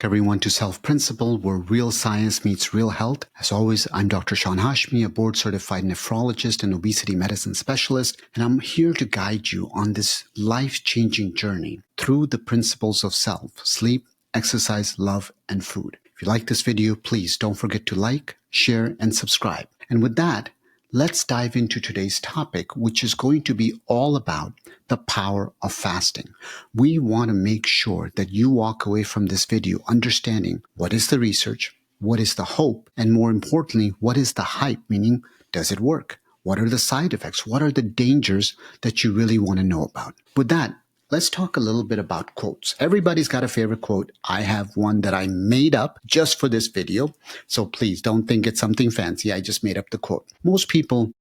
Everyone to Self Principle, where real science meets real health. As always, I'm Dr. Hashmi, a board-certified nephrologist and obesity medicine specialist, and I'm here to guide you on this life-changing journey through the principles of self: sleep, exercise, love, and food. If you like this video, please don't forget to like, share, and subscribe. And with that, let's dive into today's topic, which is going to be all about the power of fasting. We want to make sure that you walk away from this video understanding what is the research, what is the hope, and more importantly, what is the hype, meaning does it work? What are the side effects? What are the dangers that you really want to know about? With that, let's talk a little bit about quotes. Everybody's got a favorite quote. I have one that I made up just for this video. So please don't think it's something fancy. I just made up the quote. Most people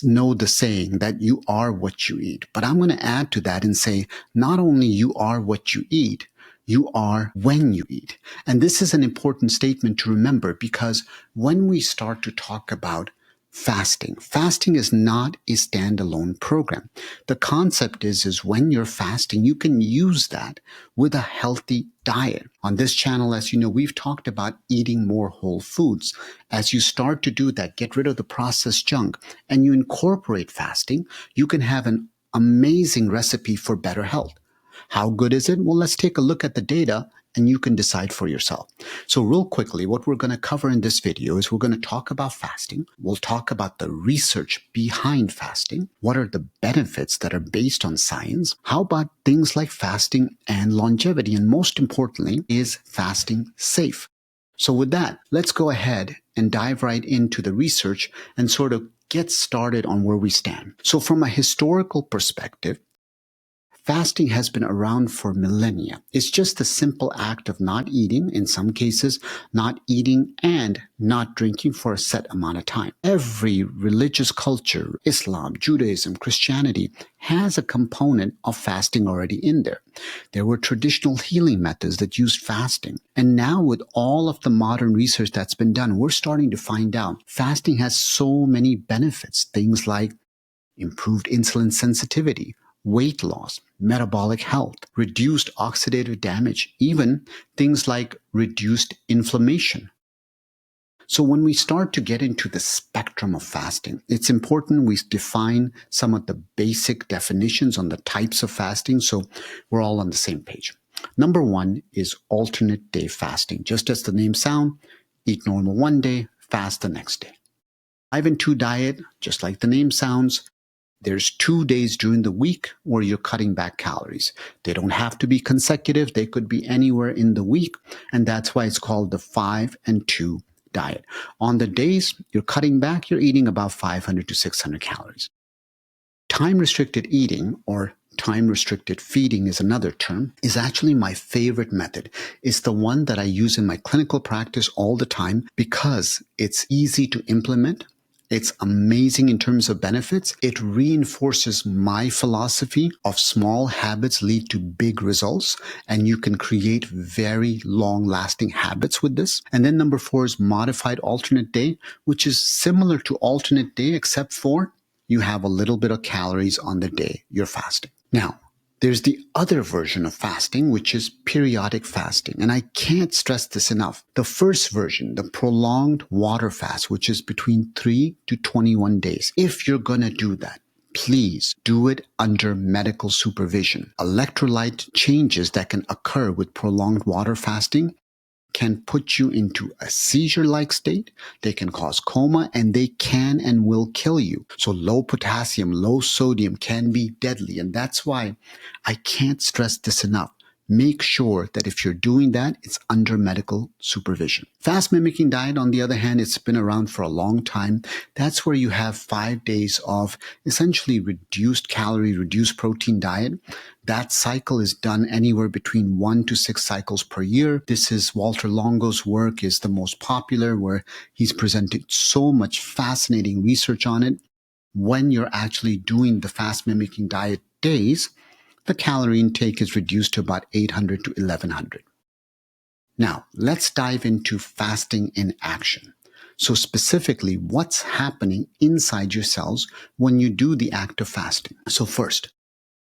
know the saying that you are what you eat. But I'm going to add to that and say, not only you are what you eat, you are when you eat. And this is an important statement to remember, because when we start to talk about fasting is not a standalone program. The concept is when you're fasting, you can use that with a healthy diet. On this channel, as you know, we've talked about eating more whole foods. As you start to do that, get rid of the processed junk, and you incorporate fasting, you can have an amazing recipe for better health. How good is it? Well, let's take a look at the data and you can decide for yourself. So real quickly, what we're going to cover in this video is we're going to talk about fasting. We'll talk about the research behind fasting. What are the benefits that are based on science? How about things like fasting and longevity? And most importantly, is fasting safe? So with that, let's go ahead and dive right into the research and sort of get started on where we stand. So from a historical perspective, fasting has been around for millennia. It's just the simple act of not eating, in some cases, not eating and not drinking for a set amount of time. Every religious culture, Islam, Judaism, Christianity, has a component of fasting already in there. There were traditional healing methods that used fasting. And now with all of the modern research that's been done, we're starting to find out fasting has so many benefits. Things like improved insulin sensitivity, weight loss, metabolic health, reduced oxidative damage, even things like reduced inflammation. So when we start to get into the spectrum of fasting, it's important we define some of the basic definitions on the types of fasting so we're all on the same page. Number one is alternate day fasting. Just as the name sounds, eat normal one day, fast the next day. 5-2 diet, just like the name sounds, there's 2 days during the week where you're cutting back calories. They don't have to be consecutive. They could be anywhere in the week. And that's why it's called the 5-2 diet. On the days you're cutting back, you're eating about 500 to 600 calories. Time-restricted eating, or time-restricted feeding is another term, is actually my favorite method. It's the one that I use in my clinical practice all the time because it's easy to implement. It's amazing in terms of benefits. It reinforces my philosophy of small habits lead to big results, and you can create very long-lasting habits with this. And then number 4 is modified alternate day, which is similar to alternate day, except for you have a little bit of calories on the day you're fasting. Now, there's the other version of fasting, which is periodic fasting. And I can't stress this enough. The first version, the prolonged water fast, which is between 3 to 21 days. If you're going to do that, please do it under medical supervision. Electrolyte changes that can occur with prolonged water fasting can put you into a seizure-like state. They can cause coma, and they can and will kill you. So low potassium, low sodium can be deadly. And that's why I can't stress this enough. Make sure that if you're doing that, it's under medical supervision. Fast mimicking diet, on the other hand, it's been around for a long time. That's where you have 5 days of essentially reduced calorie, reduced protein diet. That cycle is done anywhere between 1 to 6 cycles per year. This is Walter Longo's work is the most popular, where he's presented so much fascinating research on it. When you're actually doing the fast mimicking diet days, the calorie intake is reduced to about 800 to 1100. Now, let's dive into fasting in action. So specifically, what's happening inside your cells when you do the act of fasting? So first,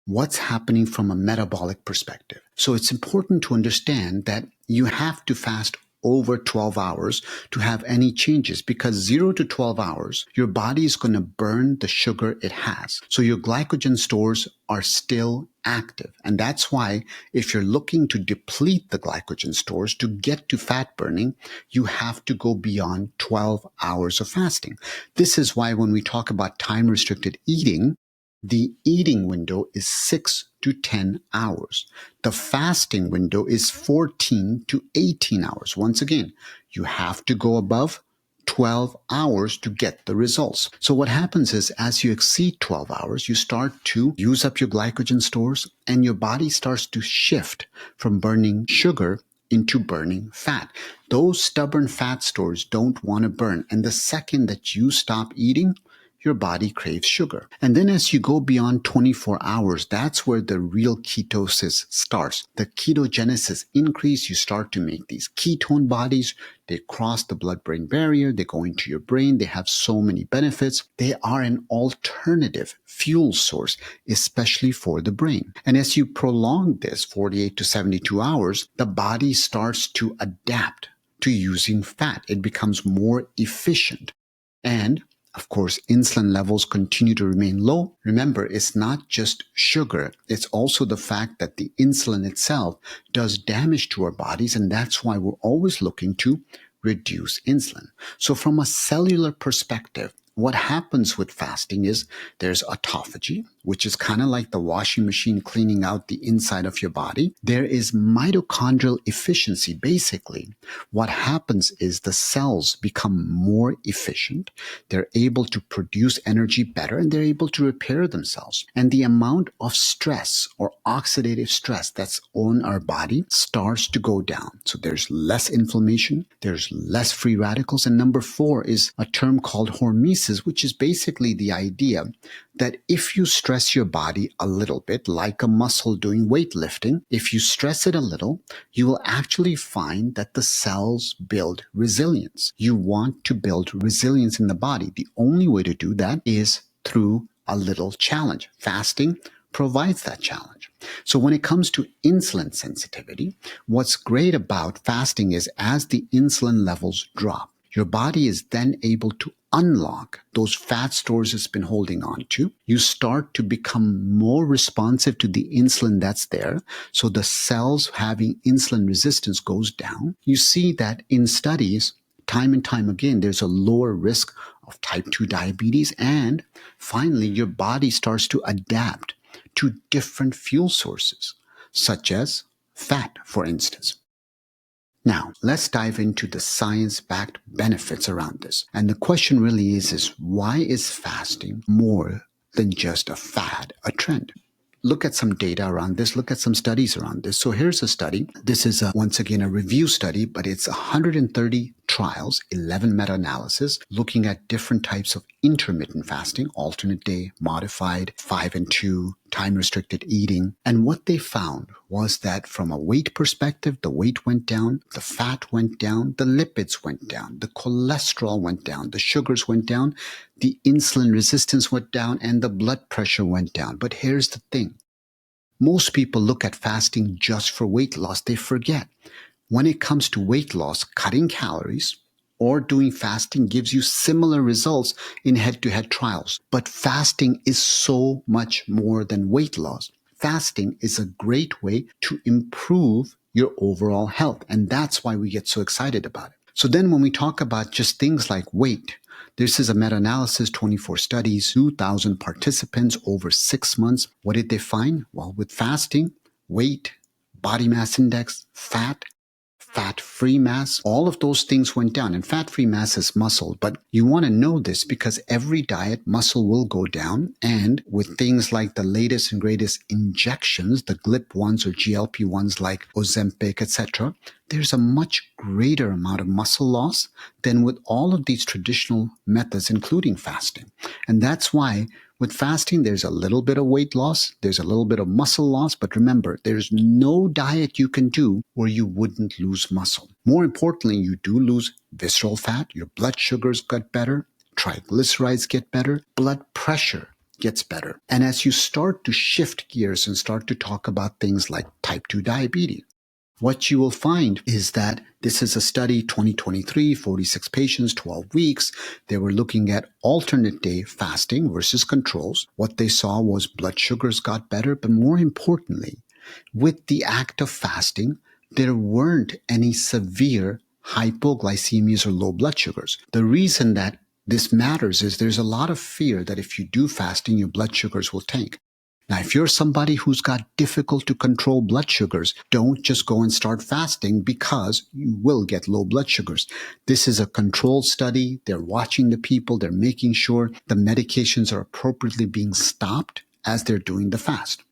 what's happening from a metabolic perspective. So it's important to understand that you have to fast over 12 hours to have any changes, because 0 to 12 hours, your body is going to burn the sugar it has. So your glycogen stores are still active. And that's why if you're looking to deplete the glycogen stores to get to fat burning, you have to go beyond 12 hours of fasting. This is why when we talk about time-restricted eating, the eating window is 6 to 10 hours. The fasting window is 14 to 18 hours. Once again, you have to go above 12 hours to get the results. So what happens is, as you exceed 12 hours, you start to use up your glycogen stores and your body starts to shift from burning sugar into burning fat. Those stubborn fat stores don't want to burn. And the second that you stop eating, your body craves sugar. And then as you go beyond 24 hours, that's where the real ketosis starts. The ketogenesis increase, you start to make these ketone bodies. They cross the blood-brain barrier. They go into your brain. They have so many benefits. They are an alternative fuel source, especially for the brain. And as you prolong this 48 to 72 hours, the body starts to adapt to using fat. It becomes more efficient. And of course, insulin levels continue to remain low. Remember, it's not just sugar. It's also the fact that the insulin itself does damage to our bodies, and that's why we're always looking to reduce insulin. So from a cellular perspective, what happens with fasting is there's autophagy, which is kind of like the washing machine cleaning out the inside of your body. There is mitochondrial efficiency. Basically, what happens is the cells become more efficient. They're able to produce energy better, and they're able to repair themselves. And the amount of stress or oxidative stress that's on our body starts to go down. So there's less inflammation, there's less free radicals. And number 4 is a term called hormesis, which is basically the idea that if you stress your body a little bit, like a muscle doing weightlifting, if you stress it a little, you will actually find that the cells build resilience. You want to build resilience in the body. The only way to do that is through a little challenge. Fasting provides that challenge. So when it comes to insulin sensitivity, what's great about fasting is as the insulin levels drop, your body is then able to unlock those fat stores it's been holding on to. You start to become more responsive to the insulin that's there. So the cells having insulin resistance goes down. You see that in studies, time and time again, there's a lower risk of type 2 diabetes. And finally, your body starts to adapt to different fuel sources, such as fat, for instance. Now, let's dive into the science-backed benefits around this. And the question really is why is fasting more than just a fad, a trend? Look at some data around this. Look at some studies around this. So here's a study. This is, once again, a review study, but it's 130 trials, 11 meta-analysis, looking at different types of intermittent fasting, alternate day, modified, 5 and 2, time-restricted eating. And what they found was that from a weight perspective, the weight went down, the fat went down, the lipids went down, the cholesterol went down, the sugars went down, the insulin resistance went down, and the blood pressure went down. But here's the thing. Most people look at fasting just for weight loss. They forget. When it comes to weight loss, cutting calories or doing fasting gives you similar results in head-to-head trials. But fasting is so much more than weight loss. Fasting is a great way to improve your overall health. And that's why we get so excited about it. So then when we talk about just things like weight, this is a meta-analysis, 24 studies, 2,000 participants over 6 months. What did they find? Well, with fasting, weight, body mass index, fat-free mass, all of those things went down. And fat-free mass is muscle. But you want to know this because every diet, muscle will go down. And with things like the latest and greatest injections, the GLP-1s or GLP-1s like Ozempic, etc., there's a much greater amount of muscle loss than with all of these traditional methods, including fasting. And that's why with fasting, there's a little bit of weight loss, there's a little bit of muscle loss, but remember, there's no diet you can do where you wouldn't lose muscle. More importantly, you do lose visceral fat, your blood sugars get better, triglycerides get better, blood pressure gets better. And as you start to shift gears and start to talk about things like type 2 diabetes, what you will find is that this is a study, 2023, 46 patients, 12 weeks. They were looking at alternate day fasting versus controls. What they saw was blood sugars got better, but more importantly, with the act of fasting, there weren't any severe hypoglycemias or low blood sugars. The reason that this matters is there's a lot of fear that if you do fasting, your blood sugars will tank. Now, if you're somebody who's got difficult to control blood sugars, don't just go and start fasting because you will get low blood sugars. This is a controlled study. They're watching the people. They're making sure the medications are appropriately being stopped as they're doing the fast.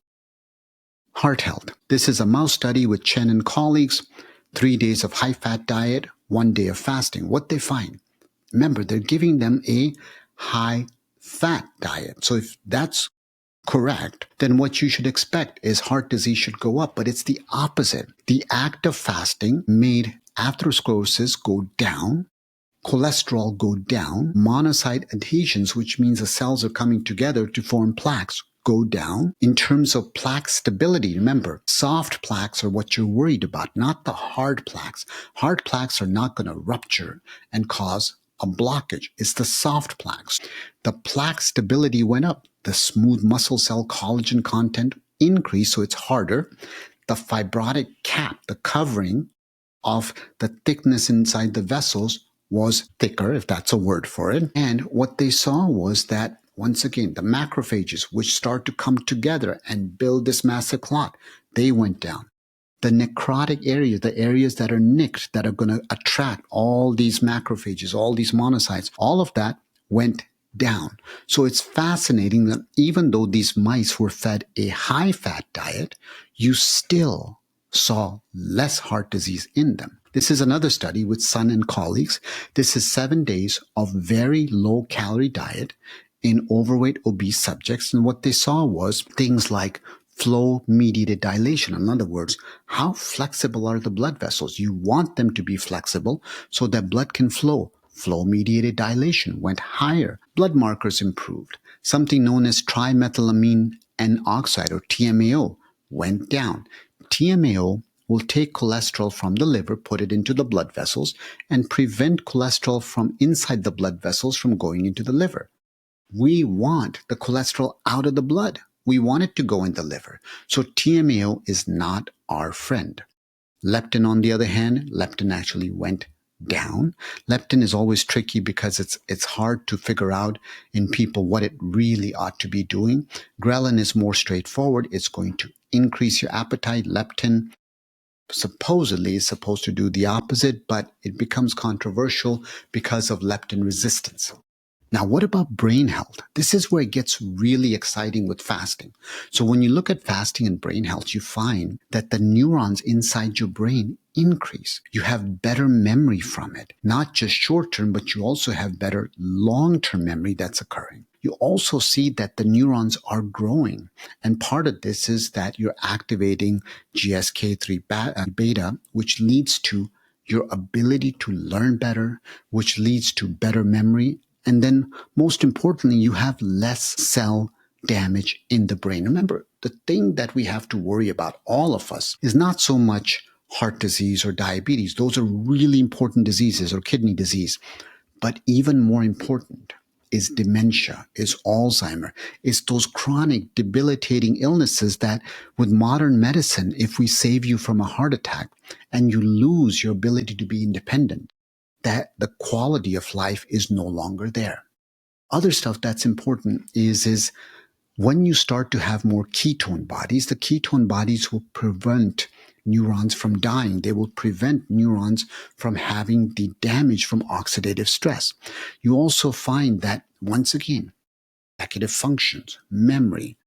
Heart health. This is a mouse study with Chen and colleagues, 3 days of high-fat diet, 1 day of fasting. What they find? Remember, they're giving them a high-fat diet. So if that's correct, then what you should expect is heart disease should go up, but it's the opposite. The act of fasting made atherosclerosis go down, cholesterol go down, monocyte adhesions, which means the cells are coming together to form plaques, go down. In terms of plaque stability, remember, soft plaques are what you're worried about, not the hard plaques. Hard plaques are not going to rupture and cause a blockage. It's the soft plaques. The plaque stability went up. The smooth muscle cell collagen content increased, so it's harder. The fibrotic cap, the covering of the thickness inside the vessels was thicker, if that's a word for it. And what they saw was that, once again, the macrophages, which start to come together and build this massive clot, they went down. The necrotic area, the areas that are nicked, that are going to attract all these macrophages, all these monocytes, all of that went down. So it's fascinating that even though these mice were fed a high-fat diet, you still saw less heart disease in them. This is another study with Sun and colleagues. This is 7 days of very low-calorie diet in overweight, obese subjects. And what they saw was things like flow-mediated dilation. In other words, how flexible are the blood vessels? You want them to be flexible so that blood can flow. Flow-mediated dilation went higher. Blood markers improved. Something known as trimethylamine N-oxide, or TMAO, went down. TMAO will take cholesterol from the liver, put it into the blood vessels, and prevent cholesterol from inside the blood vessels from going into the liver. We want the cholesterol out of the blood. We want it to go in the liver. So TMAO is not our friend. Leptin, on the other hand, leptin actually went down. Leptin is always tricky because it's hard to figure out in people what it really ought to be doing. Ghrelin is more straightforward. It's going to increase your appetite. Leptin supposedly is supposed to do the opposite, but it becomes controversial because of leptin resistance. Now, what about brain health? This is where it gets really exciting with fasting. So when you look at fasting and brain health, you find that the neurons inside your brain increase. You have better memory from it, not just short-term, but you also have better long-term memory that's occurring. You also see that the neurons are growing. And part of this is that you're activating GSK3 beta, which leads to your ability to learn better, which leads to better memory. And then, most importantly, you have less cell damage in the brain. Remember, the thing that we have to worry about, all of us, is not so much heart disease or diabetes. Those are really important diseases, or kidney disease. But even more important is dementia, is Alzheimer, is those chronic debilitating illnesses that with modern medicine, if we save you from a heart attack and you lose your ability to be independent, that the quality of life is no longer there. Other stuff that's important is when you start to have more ketone bodies, the ketone bodies will prevent neurons from dying. They will prevent neurons from having the damage from oxidative stress. You also find that, once again, executive functions, memory,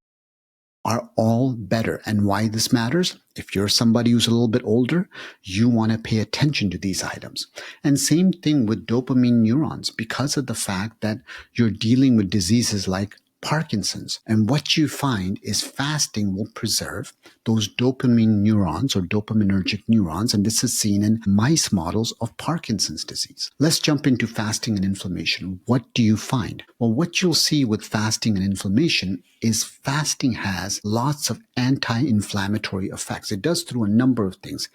are all better. And why this matters? If you're somebody who's a little bit older, you want to pay attention to these items. And same thing with dopamine neurons, because of the fact that you're dealing with diseases like Parkinson's. And what you find is fasting will preserve those dopamine neurons or dopaminergic neurons, and this is seen in mice models of Parkinson's disease. Let's jump into fasting and inflammation. What do you find? Well, what you'll see with fasting and inflammation is fasting has lots of anti-inflammatory effects. It does through a number of things.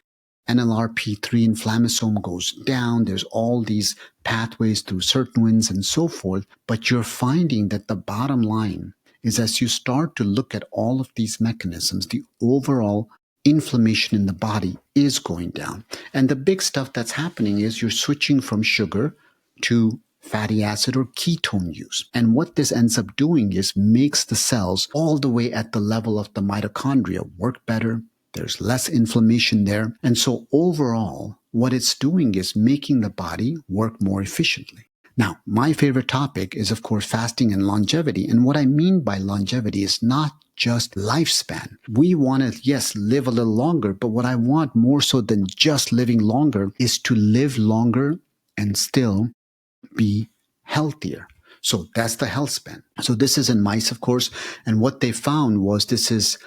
NLRP3 inflammasome goes down. There's all these pathways through sirtuins and so forth. But you're finding that the bottom line is as you start to look at all of these mechanisms, the overall inflammation in the body is going down. And the big stuff that's happening is you're switching from sugar to fatty acid or ketone use. And what this ends up doing is makes the cells all the way at the level of the mitochondria work better. There's less inflammation there. And so overall, what it's doing is making the body work more efficiently. Now, my favorite topic is, of course, fasting and longevity. And what I mean by longevity is not just lifespan. We want to, yes, live a little longer, but what I want more so than just living longer is to live longer and still be healthier. So that's the Healthspan. So this is in mice, of course. And what they found was this is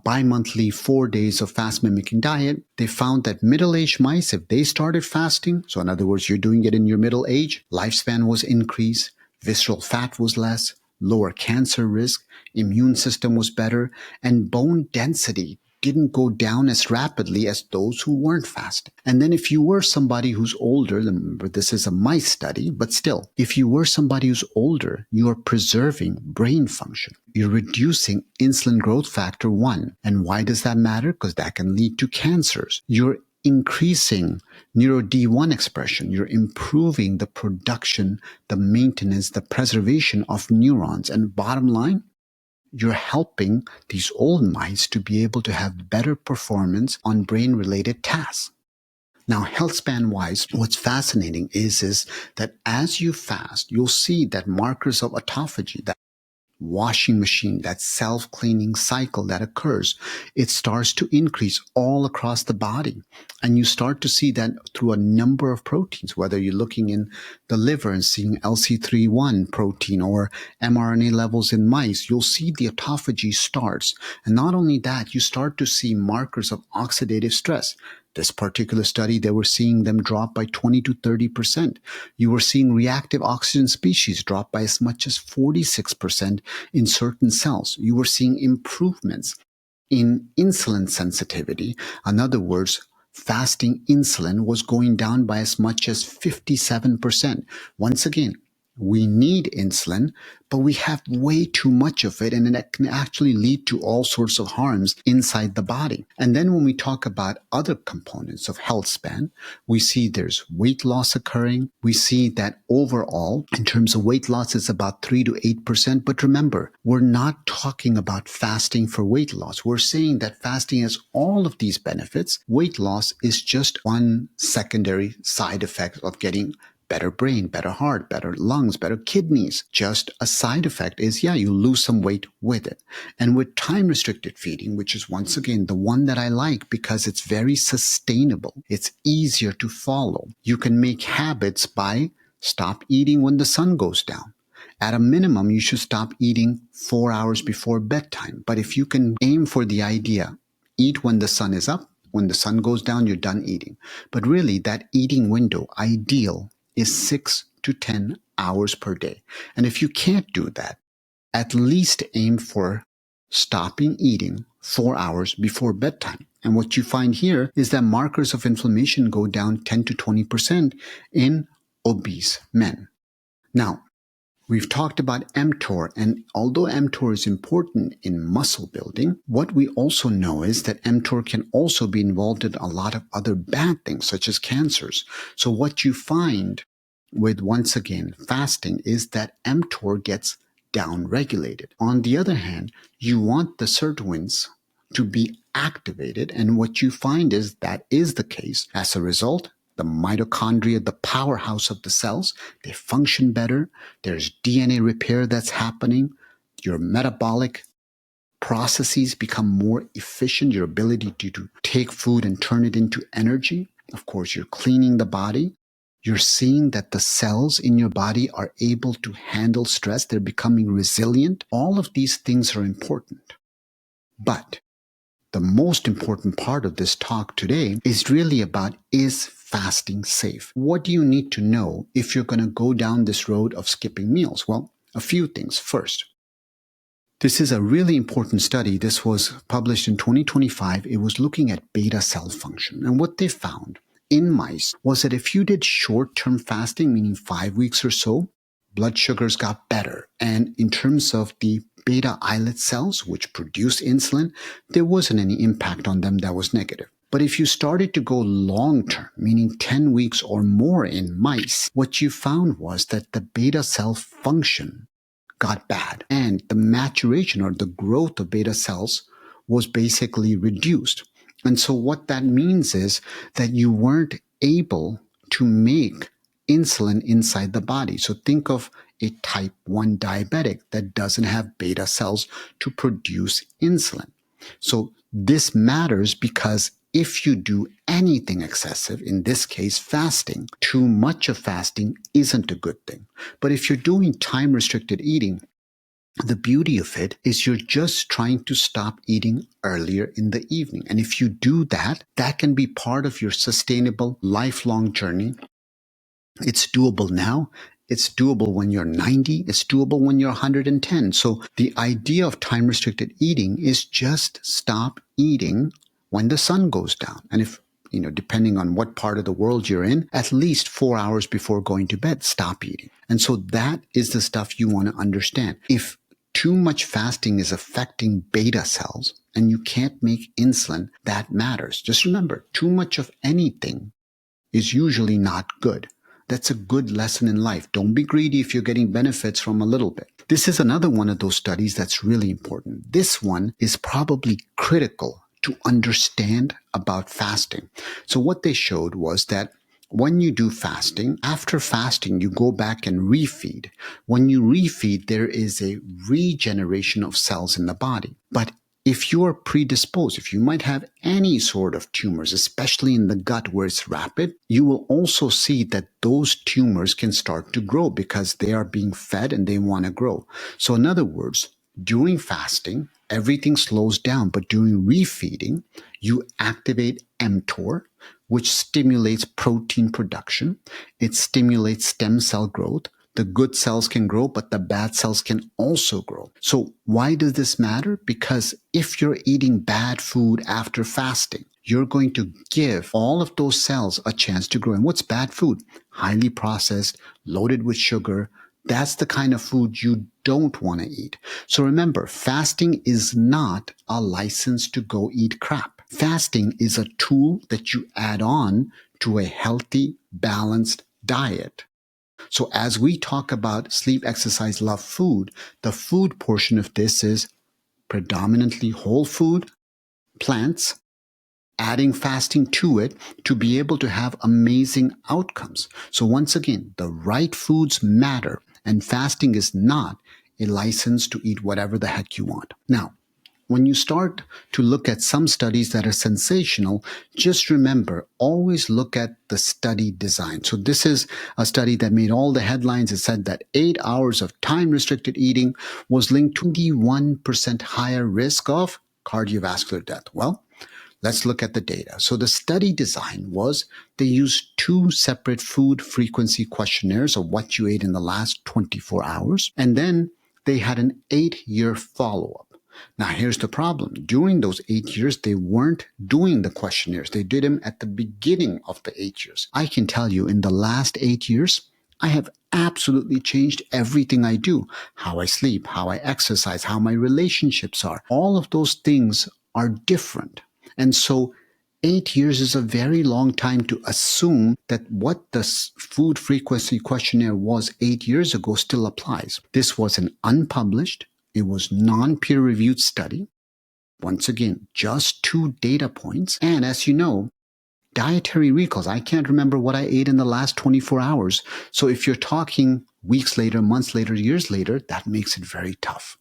bi-monthly 4 days of fast mimicking diet. They found that middle-aged mice, if they started fasting, so in other words, you're doing it in your middle age, lifespan was increased, visceral fat was less, lower cancer risk, immune system was better, and bone density didn't go down as rapidly as those who weren't fasting. And then if you were somebody who's older, remember this is a mice study, but still, if you were somebody who's older, you are preserving brain function. You're reducing insulin growth factor 1. And why does that matter? Because that can lead to cancers. You're increasing neuro D1 expression. You're improving the production, the maintenance, the preservation of neurons. And bottom line, you're helping these old mice to be able to have better performance on brain-related tasks. Now, Healthspan-wise, what's fascinating is that as you fast, you'll see that markers of autophagy, that washing machine, that self-cleaning cycle that occurs, it starts to increase all across the body. And you start to see that through a number of proteins, whether you're looking in the liver and seeing LC31 protein or mRNA levels in mice, you'll see the autophagy starts. And not only that, you start to see markers of oxidative stress. This particular study, they were seeing them drop by 20 to 30%. You were seeing reactive oxygen species drop by as much as 46% in certain cells. You were seeing improvements in insulin sensitivity. In other words, fasting insulin was going down by as much as 57%. Once again, we need insulin, but we have way too much of it, and it can actually lead to all sorts of harms inside the body. And then when we talk about other components of Healthspan, we see there's weight loss occurring. We see that overall, in terms of weight loss, it's about 3 to 8%. But remember, we're not talking about fasting for weight loss. We're saying that fasting has all of these benefits. Weight loss is just one secondary side effect of getting better brain, better heart, better lungs, better kidneys. Just a side effect is, you lose some weight with it. And with time-restricted feeding, which is once again the one that I like because it's very sustainable, it's easier to follow. You can make habits by stop eating when the sun goes down. At a minimum, you should stop eating 4 hours before bedtime. But if you can aim for the idea, eat when the sun is up, when the sun goes down, you're done eating. But really, that eating window, ideal, is 6 to 10 hours per day. And if you can't do that, at least aim for stopping eating 4 hours before bedtime. And what you find here is that markers of inflammation go down 10 to 20% in obese men. Now, we've talked about mTOR, and although mTOR is important in muscle building, what we also know is that mTOR can also be involved in a lot of other bad things, such as cancers. So what you find with, once again, fasting is that mTOR gets downregulated. On the other hand, you want the sirtuins to be activated, and what you find is that is the case. As a result, the mitochondria, the powerhouse of the cells, they function better. There's DNA repair that's happening. Your metabolic processes become more efficient. Your ability to take food and turn it into energy. Of course, you're cleaning the body. You're seeing that the cells in your body are able to handle stress. They're becoming resilient. All of these things are important. But the most important part of this talk today is really about, is fasting safe? What do you need to know if you're going to go down this road of skipping meals? Well, a few things. First, this is a really important study. This was published in 2025. It was looking at beta cell function. And what they found in mice was that if you did short-term fasting, meaning 5 weeks or so, blood sugars got better. And in terms of the beta islet cells, which produce insulin, there wasn't any impact on them that was negative. But if you started to go long-term, meaning 10 weeks or more in mice, what you found was that the beta cell function got bad, and the maturation or the growth of beta cells was basically reduced. And so what that means is that you weren't able to make insulin inside the body. So think of a type 1 diabetic that doesn't have beta cells to produce insulin. So this matters because if you do anything excessive, in this case fasting, too much of fasting isn't a good thing. But if you're doing time-restricted eating, the beauty of it is you're just trying to stop eating earlier in the evening. And if you do that, that can be part of your sustainable lifelong journey. It's doable now. It's doable when you're 90. It's doable when you're 110. So the idea of time-restricted eating is just stop eating when the sun goes down. And if, depending on what part of the world you're in, at least 4 hours before going to bed, stop eating. And so that is the stuff you want to understand. If too much fasting is affecting beta cells and you can't make insulin, that matters. Just remember, too much of anything is usually not good. That's a good lesson in life. Don't be greedy if you're getting benefits from a little bit. This is another one of those studies that's really important. This one is probably critical to understand about fasting. So what they showed was that when you do fasting, after fasting, you go back and refeed. When you refeed, there is a regeneration of cells in the body. But if you are predisposed, if you might have any sort of tumors, especially in the gut where it's rapid, you will also see that those tumors can start to grow because they are being fed and they want to grow. So in other words, during fasting, everything slows down, but during refeeding, you activate mTOR, which stimulates protein production. It stimulates stem cell growth. The good cells can grow, but the bad cells can also grow. So why does this matter? Because if you're eating bad food after fasting, you're going to give all of those cells a chance to grow. And what's bad food? Highly processed, loaded with sugar. That's the kind of food you don't want to eat. So remember, fasting is not a license to go eat crap. Fasting is a tool that you add on to a healthy, balanced diet. So as we talk about sleep, exercise, love, food, the food portion of this is predominantly whole food, plants, adding fasting to it to be able to have amazing outcomes. So once again, the right foods matter, and fasting is not a license to eat whatever the heck you want. Now, when you start to look at some studies that are sensational, just remember, always look at the study design. So this is a study that made all the headlines. It said that 8 hours of time-restricted eating was linked to 21% higher risk of cardiovascular death. Well, let's look at the data. So the study design was they used 2 separate food frequency questionnaires of what you ate in the last 24 hours. And then they had an 8-year follow-up. Now, here's the problem. During those 8 years, they weren't doing the questionnaires. They did them at the beginning of the 8 years. I can tell you, in the last 8 years, I have absolutely changed everything I do. How I sleep, how I exercise, how my relationships are. All of those things are different. And so 8 years is a very long time to assume that what the food frequency questionnaire was 8 years ago still applies. This was an unpublished, it was non-peer-reviewed study. Once again, just 2 data points. And as you know, dietary recalls. I can't remember what I ate in the last 24 hours. So if you're talking weeks later, months later, years later, that makes it very tough.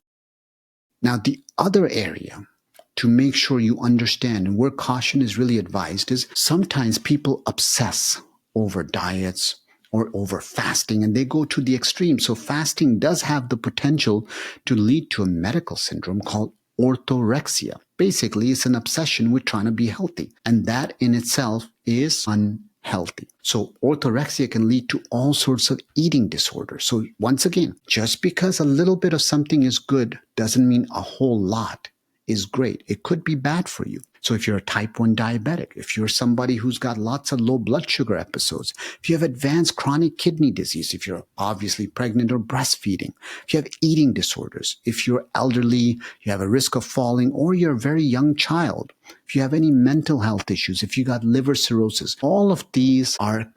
Now, the other area to make sure you understand and where caution is really advised is sometimes people obsess over diets or over fasting, and they go to the extreme. So fasting does have the potential to lead to a medical syndrome called orthorexia. Basically, it's an obsession with trying to be healthy, and that in itself is unhealthy. So orthorexia can lead to all sorts of eating disorders. So once again, just because a little bit of something is good doesn't mean a whole lot is great. It could be bad for you. So if you're a type 1 diabetic, if you're somebody who's got lots of low blood sugar episodes, if you have advanced chronic kidney disease, if you're obviously pregnant or breastfeeding, if you have eating disorders, if you're elderly, you have a risk of falling, or you're a very young child, if you have any mental health issues, if you got liver cirrhosis, all of these are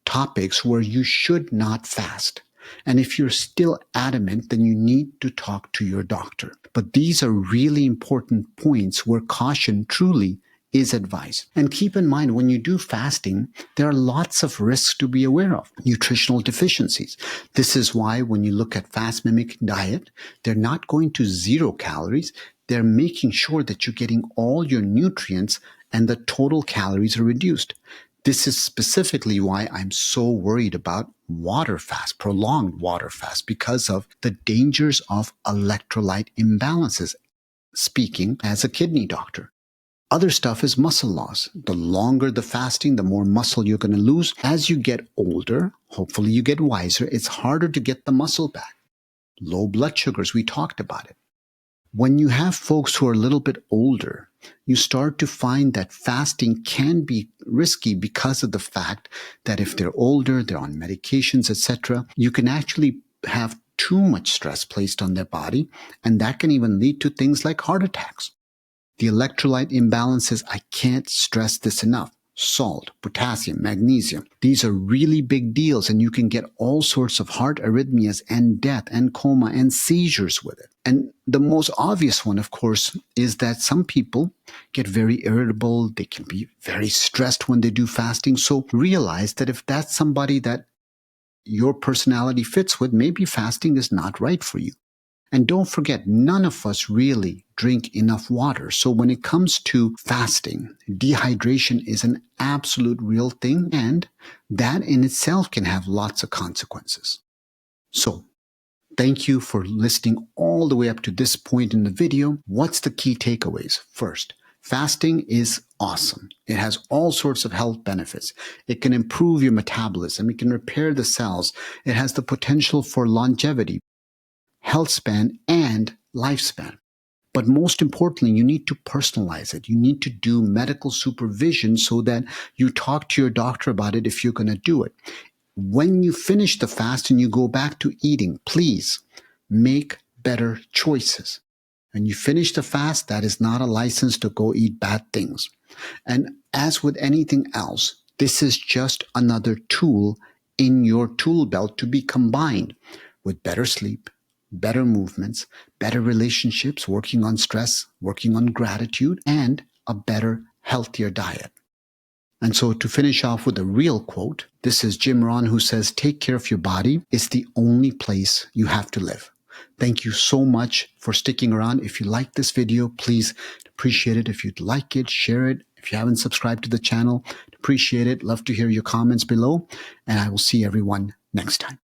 topics where you should not fast. And if you're still adamant, then you need to talk to your doctor. But these are really important points where caution truly is advised. And keep in mind, when you do fasting, there are lots of risks to be aware of. Nutritional deficiencies. This is why when you look at fast mimicking diet, they're not going to 0 calories. They're making sure that you're getting all your nutrients and the total calories are reduced. This is specifically why I'm so worried about water fast, prolonged water fast, because of the dangers of electrolyte imbalances, speaking as a kidney doctor. Other stuff is muscle loss. The longer the fasting, the more muscle you're going to lose. As you get older, hopefully you get wiser, it's harder to get the muscle back. Low blood sugars, we talked about it. When you have folks who are a little bit older, you start to find that fasting can be risky because of the fact that if they're older, they're on medications, etc., you can actually have too much stress placed on their body, and that can even lead to things like heart attacks. The electrolyte imbalances, I can't stress this enough. Salt, potassium, magnesium. These are really big deals, and you can get all sorts of heart arrhythmias and death and coma and seizures with it. And the most obvious one, of course, is that some people get very irritable. They can be very stressed when they do fasting. So realize that if that's somebody that your personality fits with, maybe fasting is not right for you. And don't forget, none of us really drink enough water. So when it comes to fasting, dehydration is an absolute real thing, and that in itself can have lots of consequences. So thank you for listening all the way up to this point in the video. What's the key takeaways? First, fasting is awesome. It has all sorts of health benefits. It can improve your metabolism. It can repair the cells. It has the potential for longevity, health span, and lifespan. But most importantly, you need to personalize it. You need to do medical supervision so that you talk to your doctor about it if you're going to do it. When you finish the fast and you go back to eating, please make better choices. When you finish the fast, that is not a license to go eat bad things. And as with anything else, this is just another tool in your tool belt to be combined with better sleep, better movements, better relationships, working on stress, working on gratitude, and a better, healthier diet. And so to finish off with a real quote, this is Jim Rohn, who says, "Take care of your body. It's the only place you have to live." Thank you so much for sticking around. If you like this video, please appreciate it. If you'd like it, share it. If you haven't subscribed to the channel, appreciate it. Love to hear your comments below. And I will see everyone next time.